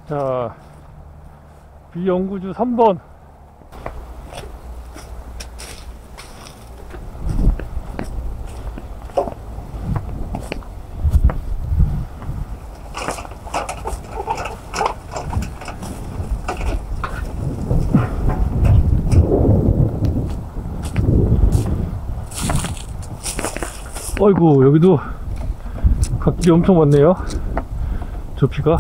자, 비영구주 3번. 어이구, 여기도 갓길이 엄청 많네요. 저피가.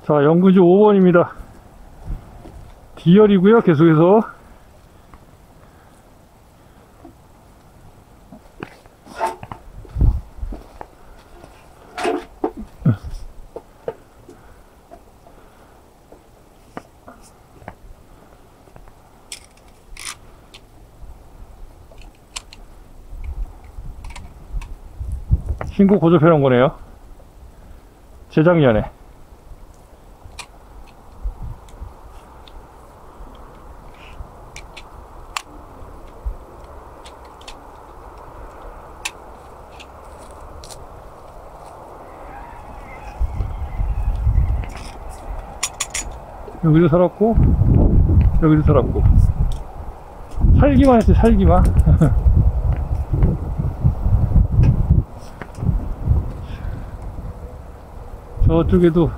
자, 영구주 5번입니다. D열이고요, 계속해서. 신고 고접해 놓은 거네요. 재작년에. 여기도 살았고, 여기도 살았고. 살기만 했어요, 살기만. 저쪽에도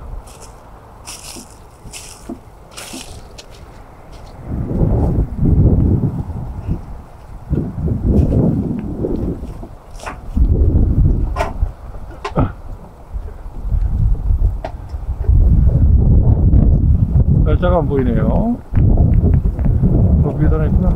날짜가 안 보이네요. 거기에다 하나 있구나.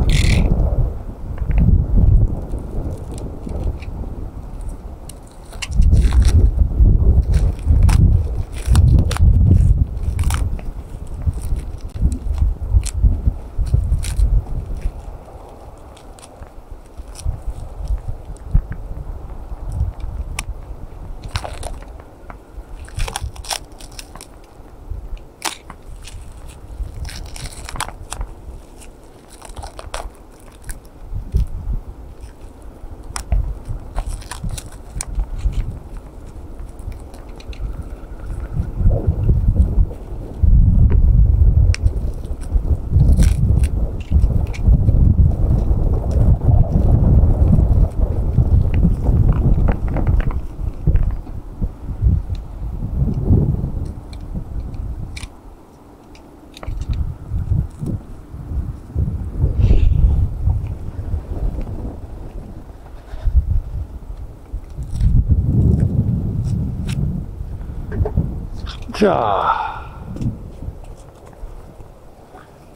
자,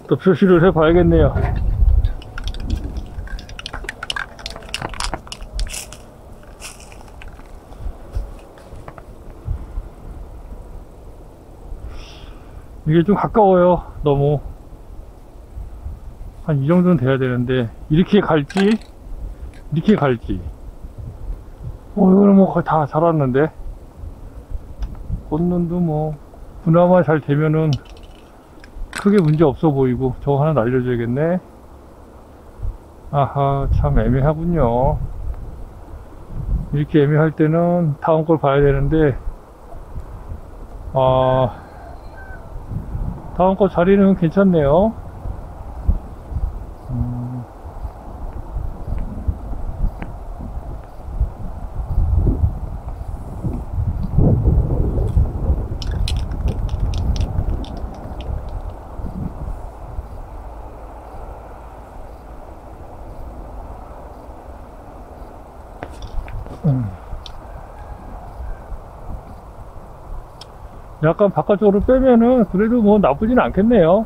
또 표시를 해 봐야겠네요. 이게 좀 가까워요. 너무 한 이 정도는 돼야 되는데 이렇게 갈지 이렇게 갈지. 이거는 뭐 다 자랐는데 꽃눈도 뭐 그나마 잘 되면은 크게 문제 없어 보이고. 저거 하나 날려줘야겠네. 아하, 참 애매하군요. 이렇게 애매할 때는 다음 걸 봐야 되는데, 다음 거 자리는 괜찮네요. 약간 바깥쪽으로 빼면은 그래도 뭐 나쁘진 않겠네요.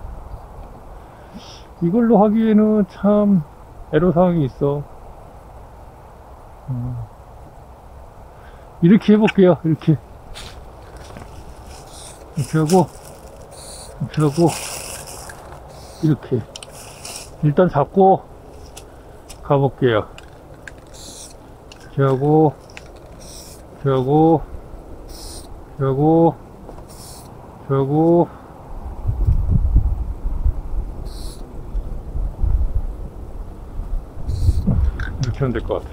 이걸로 하기에는 참 애로사항이 있어. 이렇게 해볼게요. 이렇게 하고 이렇게 일단 잡고 가볼게요. 이렇게 하고 이렇게 하면 될 것 같아.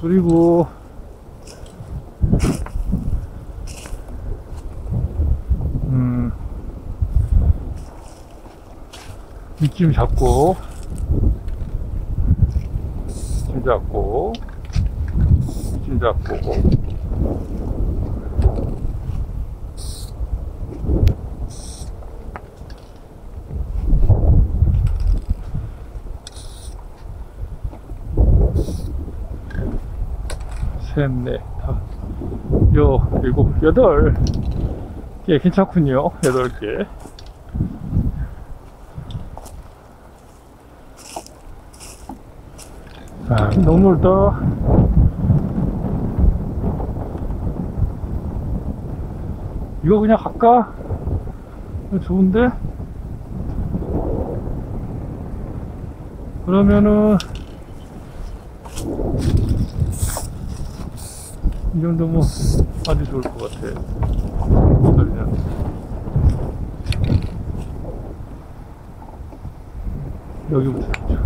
그리고 이쯤 잡고 이쯤 잡고 셋, 넷, 다 일곱, 여덟 개 괜찮군요. 8개. 자, 너무 넓다. 이거 그냥 갈까? 이거 좋은데? 그러면은 이 정도면 아주 좋을 것 같아. 그러면 여기부터 잡죠.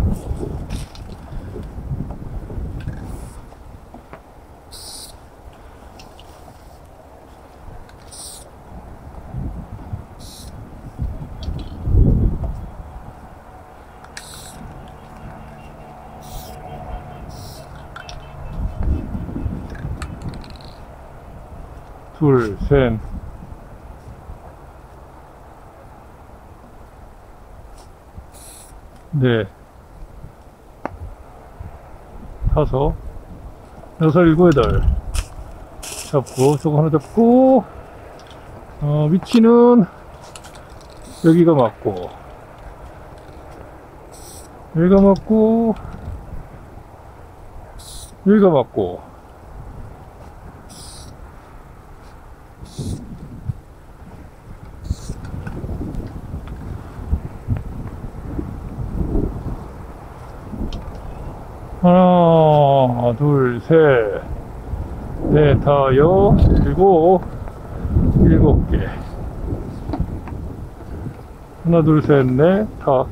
둘, 셋, 넷, 다섯, 여섯, 일곱, 여덟 잡고, 저거 하나 잡고, 위치는 여기가 맞고, 여기가 맞고, 여기가 맞고, 하나, 둘, 셋, 넷, 다, 일곱 개. 하나, 둘, 셋, 넷, 다,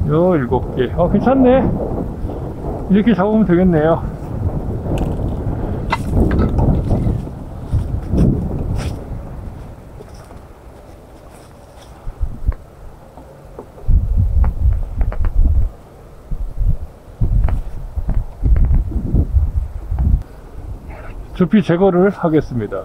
일곱 개. 괜찮네. 이렇게 잡으면 되겠네요. 두피 제거를 하겠습니다.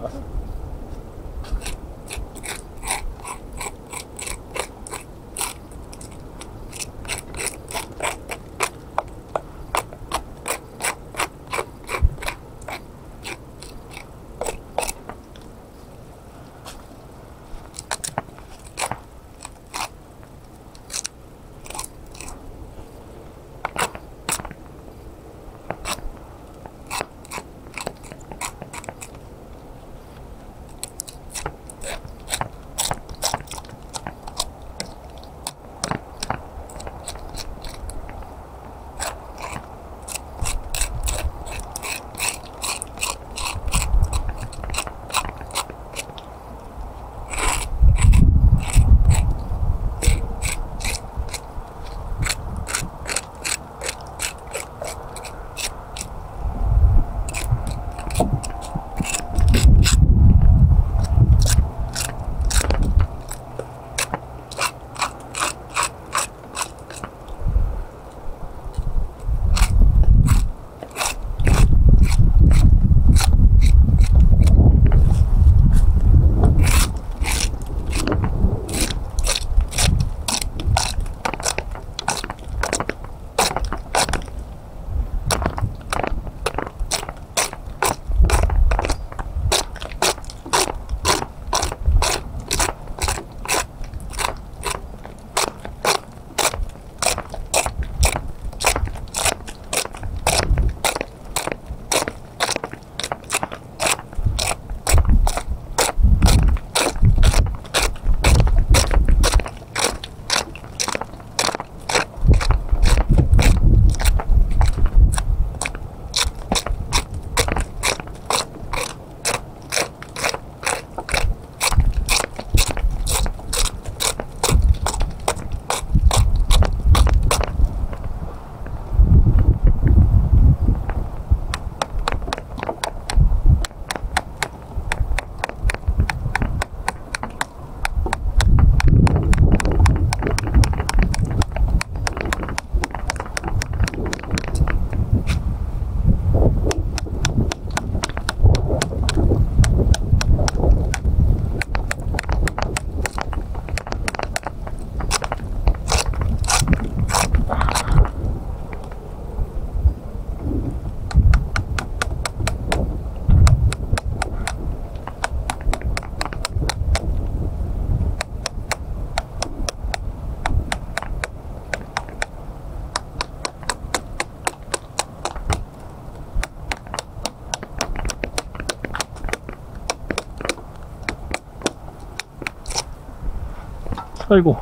아이고.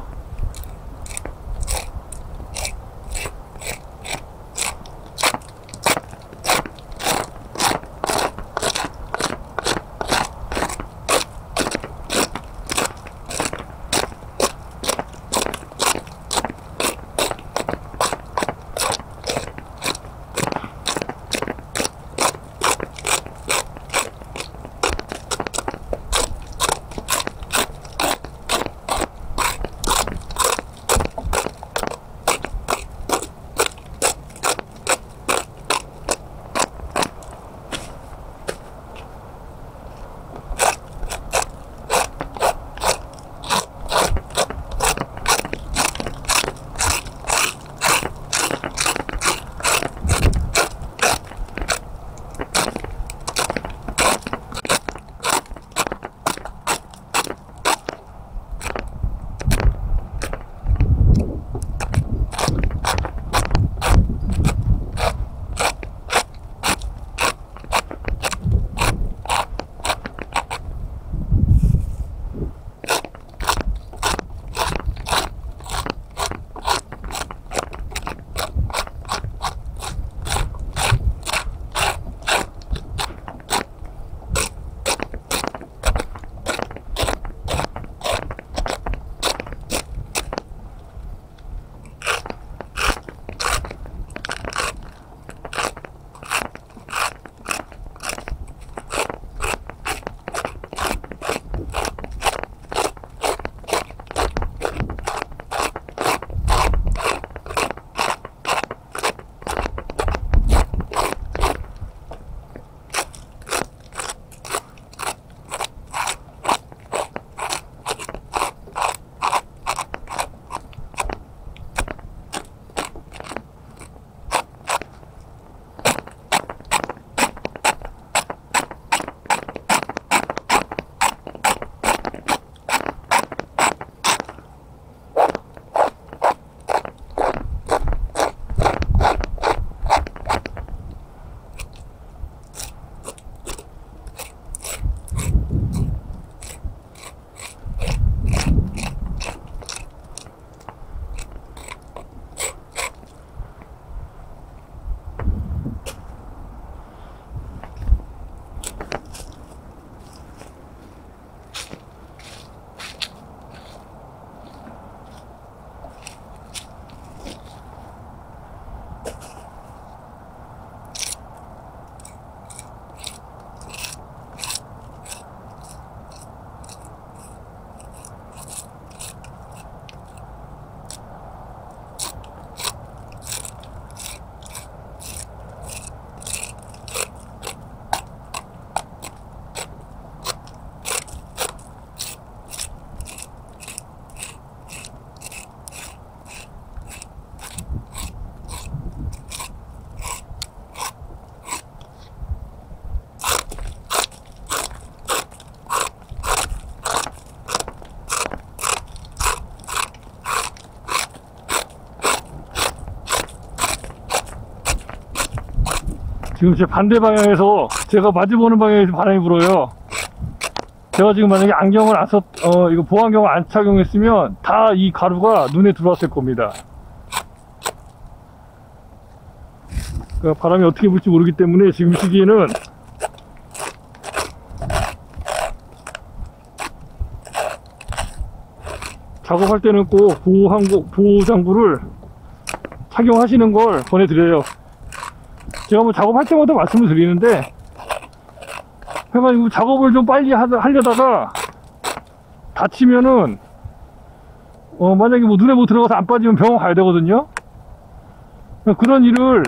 지금 제 반대 방향에서 제가 마주보는 방향에서 바람이 불어요. 제가 지금 만약에 안경을 안 이거 보안경을 안 착용했으면 다 이 가루가 눈에 들어왔을 겁니다. 그러니까 바람이 어떻게 불지 모르기 때문에 지금 시기에는 작업할 때는 꼭 보호장구를 착용하시는 걸 권해드려요. 제가 뭐 작업할 때마다 말씀을 드리는데, 해가지고 작업을 좀 빨리 하려다가 다치면은 만약에 뭐 눈에 뭐 들어가서 안 빠지면 병원 가야 되거든요. 그런 일을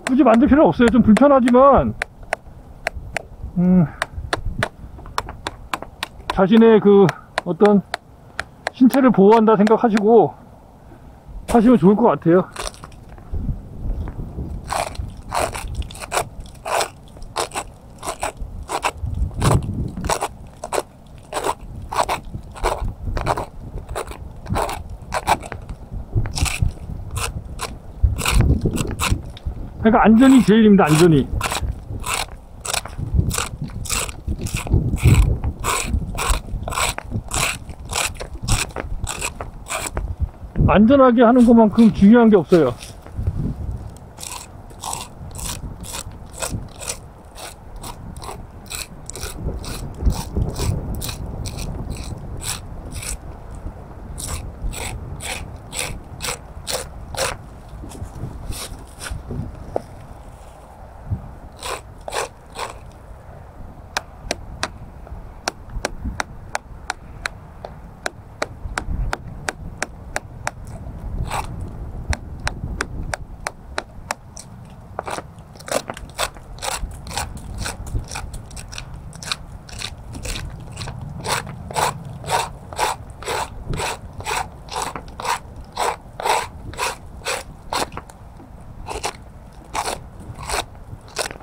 굳이 만들 필요는 없어요. 좀 불편하지만 자신의 그 어떤 신체를 보호한다 생각하시고 하시면 좋을 것 같아요. 그러니까 안전이 제일입니다. 안전이. 안전하게 하는 것만큼 중요한 게 없어요.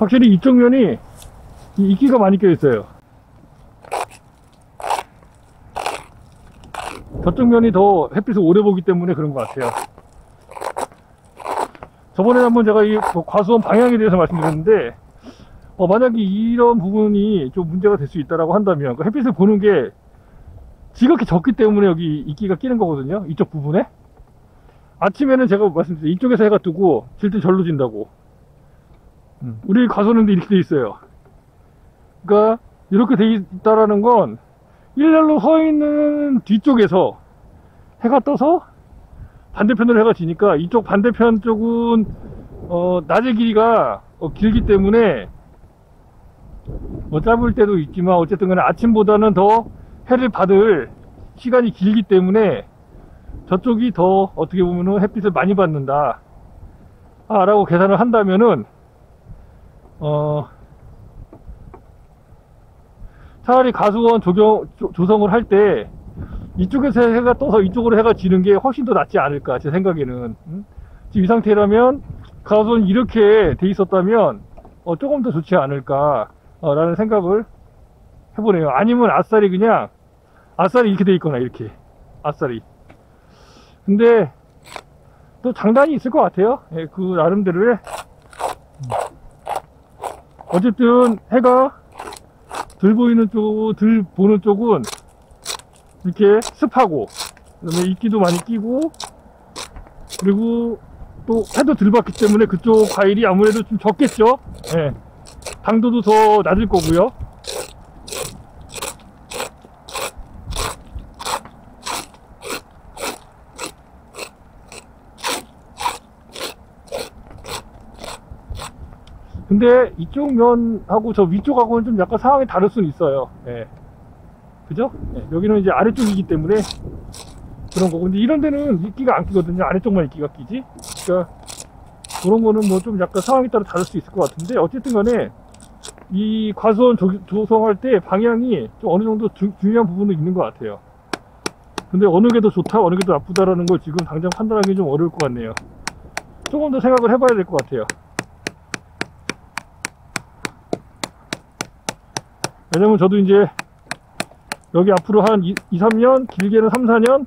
확실히 이쪽 면이 이끼가 많이 껴있어요. 저쪽 면이 더 햇빛을 오래 보기 때문에 그런 것 같아요. 저번에 한번 제가 이 과수원 방향에 대해서 말씀드렸는데, 만약에 이런 부분이 좀 문제가 될 수 있다고 한다면, 그 햇빛을 보는 게 지극히 적기 때문에 여기 이끼가 끼는 거거든요. 이쪽 부분에. 아침에는 제가 말씀드렸죠. 이쪽에서 해가 뜨고 질 때 절로 진다고. 우리 과수원도 이렇게 돼 있어요. 그러니까 이렇게 돼 있다라는 건 일렬로 서 있는 뒤쪽에서 해가 떠서 반대편으로 해가 지니까 이쪽 반대편 쪽은 낮의 길이가 길기 때문에 짧을 때도 있지만 어쨌든 간에 아침보다는 더 해를 받을 시간이 길기 때문에 저쪽이 더 어떻게 보면은 햇빛을 많이 받는다 라고 계산을 한다면은 차라리 가수원 조성을 할 때 이쪽에서 해가 떠서 이쪽으로 해가 지는 게 훨씬 더 낫지 않을까 제 생각에는. 지금 이 상태라면 가수원이 이렇게 돼 있었다면 조금 더 좋지 않을까 라는 생각을 해보네요. 아니면 아싸리 그냥 아싸리 이렇게 돼 있거나 이렇게 아싸리. 근데 또 장단이 있을 것 같아요. 예, 그 나름대로의. 어쨌든 해가 덜 보이는 쪽, 덜 보는 쪽은 이렇게 습하고, 그 다음에 이끼도 많이 끼고, 그리고 또 해도 덜 받기 때문에 그쪽 과일이 아무래도 좀 적겠죠. 예. 당도도 더 낮을 거고요. 근데 이쪽 면하고 저 위쪽하고는 좀 약간 상황이 다를 수는 있어요. 예. 그죠? 예. 여기는 이제 아래쪽이기 때문에 그런 거고. 근데 이런 데는 이끼가 안 끼거든요. 아래쪽만 이끼가 끼지. 그러니까 그런 거는 뭐 좀 약간 상황에 따라 다를 수 있을 것 같은데, 어쨌든 간에 이 과수원 조성할 때 방향이 좀 어느 정도 중요한 부분은 있는 것 같아요. 근데 어느 게 더 좋다, 어느 게 더 나쁘다라는 걸 지금 당장 판단하기 좀 어려울 것 같네요. 조금 더 생각을 해봐야 될 것 같아요. 왜냐면 저도 이제 여기 앞으로 한 2, 3년, 길게는 3, 4년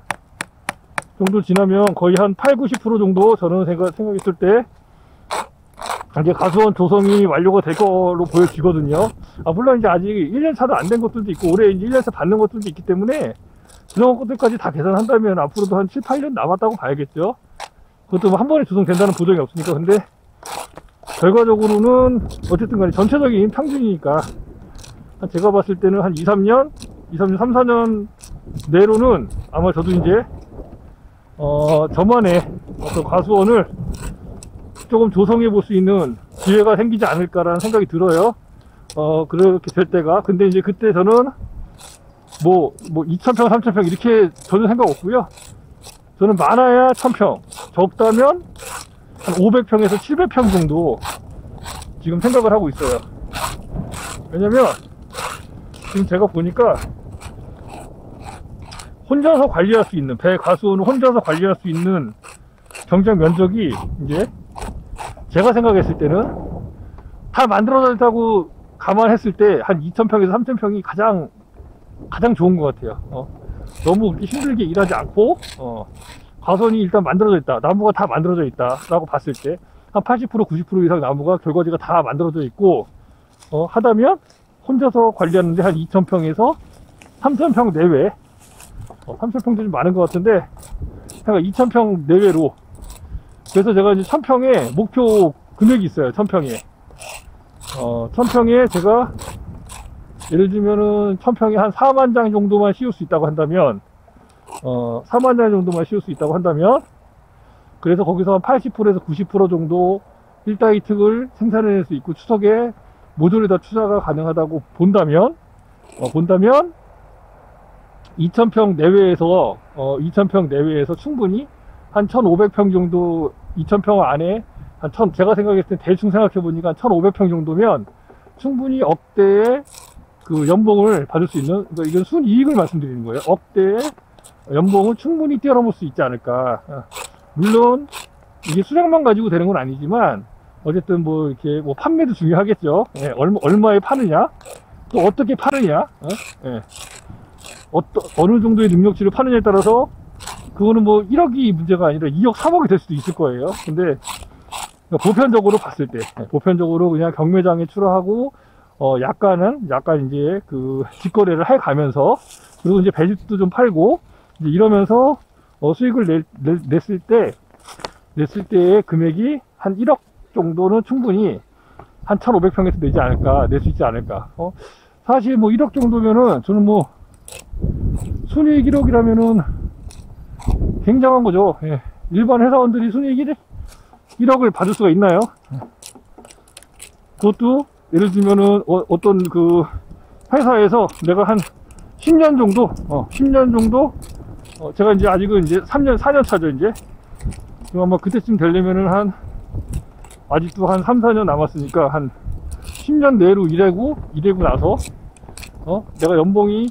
정도 지나면 거의 한 8, 90% 정도 저는 생각했을 때 이제 가수원 조성이 완료가 될 걸로 보여지거든요. 물론 이제 아직 1년 차도 안 된 것들도 있고 올해 이제 1년 차 받는 것들도 있기 때문에 그런 것들까지 다 계산한다면 앞으로도 한 7, 8년 남았다고 봐야겠죠. 그것도 뭐 한 번에 조성된다는 보장이 없으니까. 근데 결과적으로는 어쨌든 간에 전체적인 평균이니까 제가 봤을 때는 한 2, 3년, 3, 4년 내로는 아마 저도 이제 저만의 어떤 과수원을 조금 조성해 볼 수 있는 기회가 생기지 않을까라는 생각이 들어요. 그렇게 될 때가. 근데 이제 그때 저는 뭐 2,000평, 3,000평 이렇게 저는 생각 없고요. 저는 많아야 1,000평, 적다면 한 500평에서 700평 정도 지금 생각을 하고 있어요. 왜냐면 지금 제가 보니까 혼자서 관리할 수 있는, 배 가수원을 혼자서 관리할 수 있는 경작 면적이 이제 제가 생각했을 때는 다 만들어졌다고 감안했을 때 한 2,000평에서 3,000평이 가장 좋은 것 같아요. 너무 그렇게 힘들게 일하지 않고 가수원이 일단 만들어져 있다, 나무가 다 만들어져 있다 라고 봤을 때 한 80%, 90% 이상 나무가 결과지가 다 만들어져 있고 하다면 혼자서 관리하는데 한 2,000평에서 3,000평 내외, 3,000평도 좀 많은 것 같은데 그러니까 2000평 내외로. 그래서 제가 이제 1000평에 목표 금액이 있어요. 1000평에 1000평에 제가 예를 들면은 1000평에 한 4만 장 정도만 씌울 수 있다고 한다면 4만 장 정도만 씌울 수 있다고 한다면, 그래서 거기서 한 80%에서 90% 정도 1따위 특을 생산해낼 수 있고 추석에 모듈에다 투자가 가능하다고 본다면 2000평 내외에서 2000평 내외에서 충분히 한 1500평 정도, 2000평 안에 한 제가 생각했을 때 대충 생각해 보니까 한 1500평 정도면 충분히 억대의 그 연봉을 받을 수 있는, 그러니까 이건 순이익을 말씀드리는 거예요. 억대의 연봉을 충분히 뛰어넘을 수 있지 않을까. 물론 이게 수량만 가지고 되는 건 아니지만 어쨌든 뭐 이렇게 뭐 판매도 중요하겠죠. 예, 얼마에 파느냐, 또 어떻게 파느냐, 예, 어느 정도의 능력치를 파느냐에 따라서 그거는 뭐 1억이 문제가 아니라 2억 3억이 될 수도 있을 거예요. 근데 보편적으로 봤을 때, 보편적으로 그냥 경매장에 출하하고 약간 이제 그 직거래를 해 가면서, 그리고 이제 배집도 좀 팔고 이제 이러면서 수익을 냈을 때의 금액이 한 1억 정도는 충분히 한 1500평에서 내지 않을까, 낼 수 있지 않을까. 사실 뭐 1억 정도면은 저는 뭐 순이익 1억이라면은 굉장한 거죠. 예. 일반 회사원들이 순이익 1억을 받을 수가 있나요? 그것도 예를 들면은 어떤 그 회사에서 내가 한 10년 정도 10년 정도 제가 이제 아직은 이제 3년 4년 차죠. 이제 아마 그때쯤 되려면은 아직도 한 3, 4년 남았으니까 한 10년 내로 일하고 나서 내가 연봉이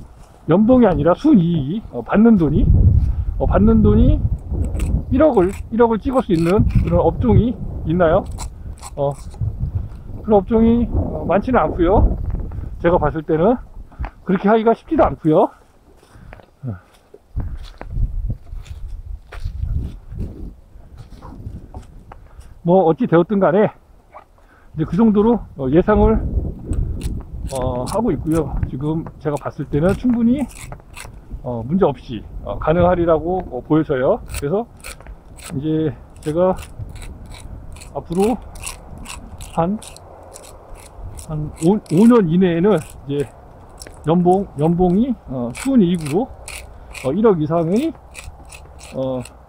아니라 순이익이 받는 돈이 1억을 찍을 수 있는 그런 업종이 있나요? 그런 업종이 많지는 않고요. 제가 봤을 때는 그렇게 하기가 쉽지도 않고요. 뭐 어찌 되었든 간에 이제 그 정도로 예상을 하고 있고요. 지금 제가 봤을 때는 충분히 문제 없이 가능하리라고 보여져요. 그래서 이제 제가 앞으로 한 5년 이내에는 이제 연봉이 순이익으로 1억 이상의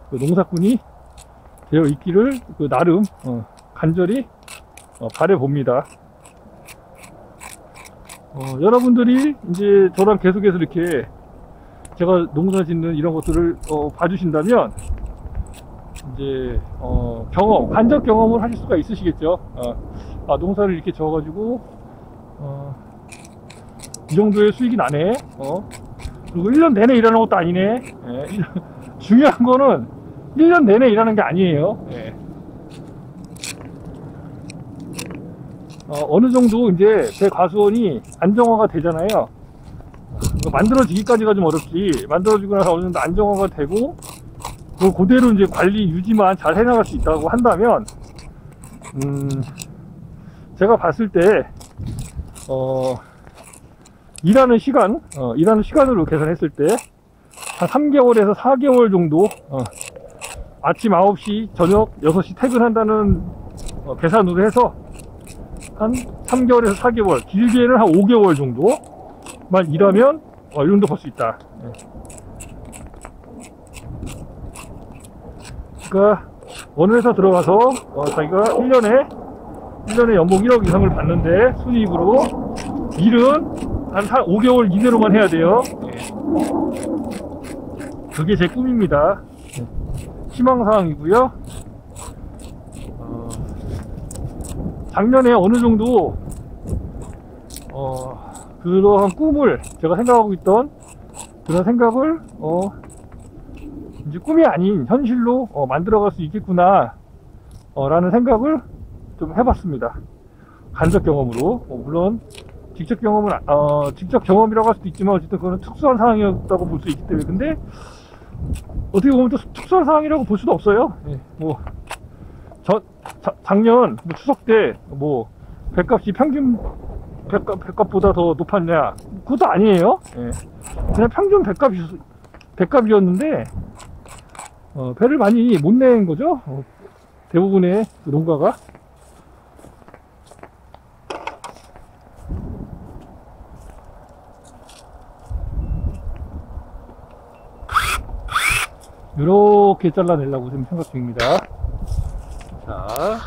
그 농사꾼이 되어 있기를 나름 간절히 바래 봅니다. 여러분들이 이제 저랑 계속해서 이렇게 제가 농사 짓는 이런 것들을 봐주신다면 이제 간접 경험을 하실 수가 있으시겠죠. 농사를 이렇게 지어가지고 이 정도의 수익이 나네. 그리고 1년 내내 일하는 것도 아니네. 중요한 거는 1년 내내 일하는 게 아니에요. 어느 정도 이제 제 과수원이 안정화가 되잖아요. 만들어지기까지가 좀 어렵지, 만들어지고 나서 어느 정도 안정화가 되고 그대로 이제 관리 유지만 잘 해나갈 수 있다고 한다면 제가 봤을 때 일하는 시간으로 계산했을 때 한 3개월에서 4개월 정도 아침 9시 저녁 6시 퇴근한다는 계산으로 해서 한 3개월에서 4개월, 길게는 한 5개월 정도만 일하면 이 정도 벌 수 있다. 그러니까 어느 회사 들어가서 자기가 1년에 연봉 1억 이상을 받는데 순이익으로 일은 한 5개월 이내로만 해야 돼요. 그게 제 꿈입니다. 희망사항이고요. 작년에 어느 정도 그러한 꿈을 제가 생각하고 있던 그런 생각을 이제 꿈이 아닌 현실로 만들어갈 수 있겠구나 라는 생각을 좀 해봤습니다. 간접 경험으로. 물론 직접 경험이라고 할 수도 있지만 어쨌든 그거는 특수한 상황이었다고 볼 수 있기 때문에. 근데 어떻게 보면 또 특수한 상황이라고 볼 수도 없어요. 뭐 작년 추석 때 뭐 배값이 평균 배값보다 더 높았냐, 그것도 아니에요. 그냥 평균 배값이었는데 배를 많이 못 낸 거죠. 대부분의 그 농가가. 이렇게 잘라내려고 지금 생각 중입니다. 자,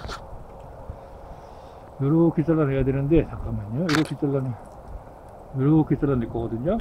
이렇게 잘라내야 되는데, 잠깐만요. 이렇게 잘라낼 거거든요.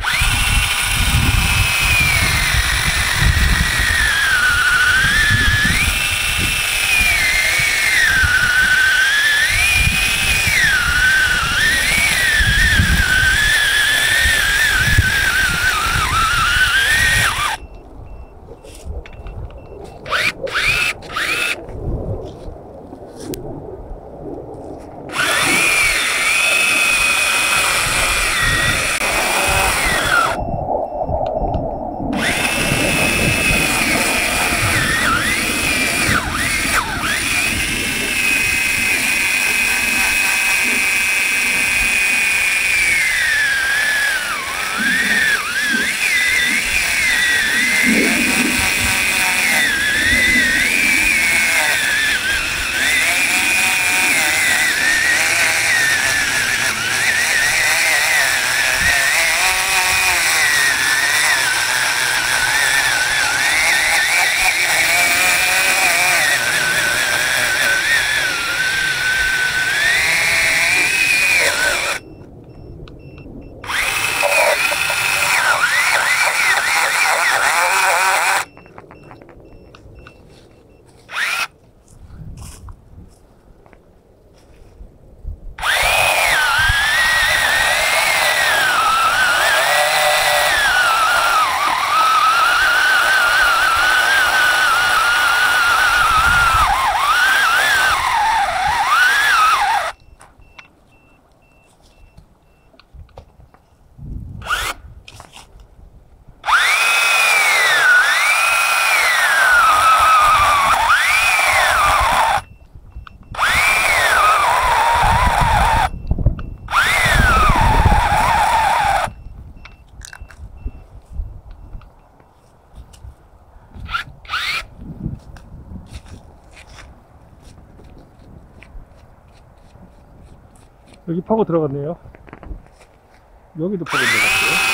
여기 파고 들어갔네요. 여기도 파고 들어갔어요.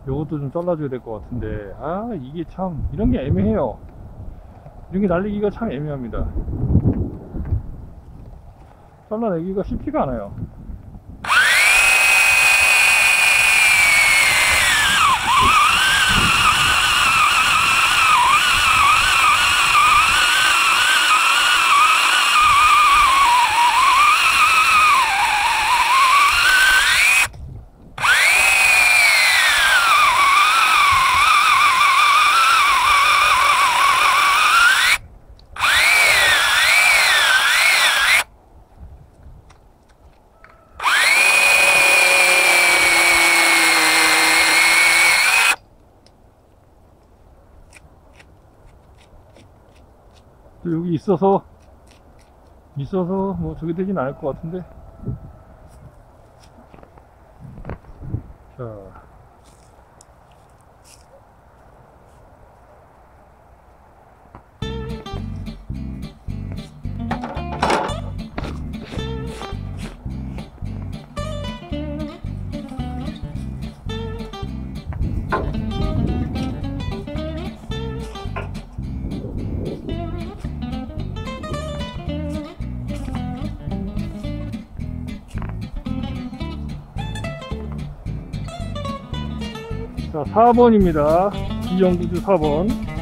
요것도 좀 잘라줘야 될 것 같은데, 이게 참 이런 게 애매해요. 이런 게 날리기가 참 애매합니다. 잘라내기가 쉽지가 않아요. 또 여기 있어서 뭐 저기 되진 않을 것 같은데. 자, 자, 4번입니다. 이영구주 4번.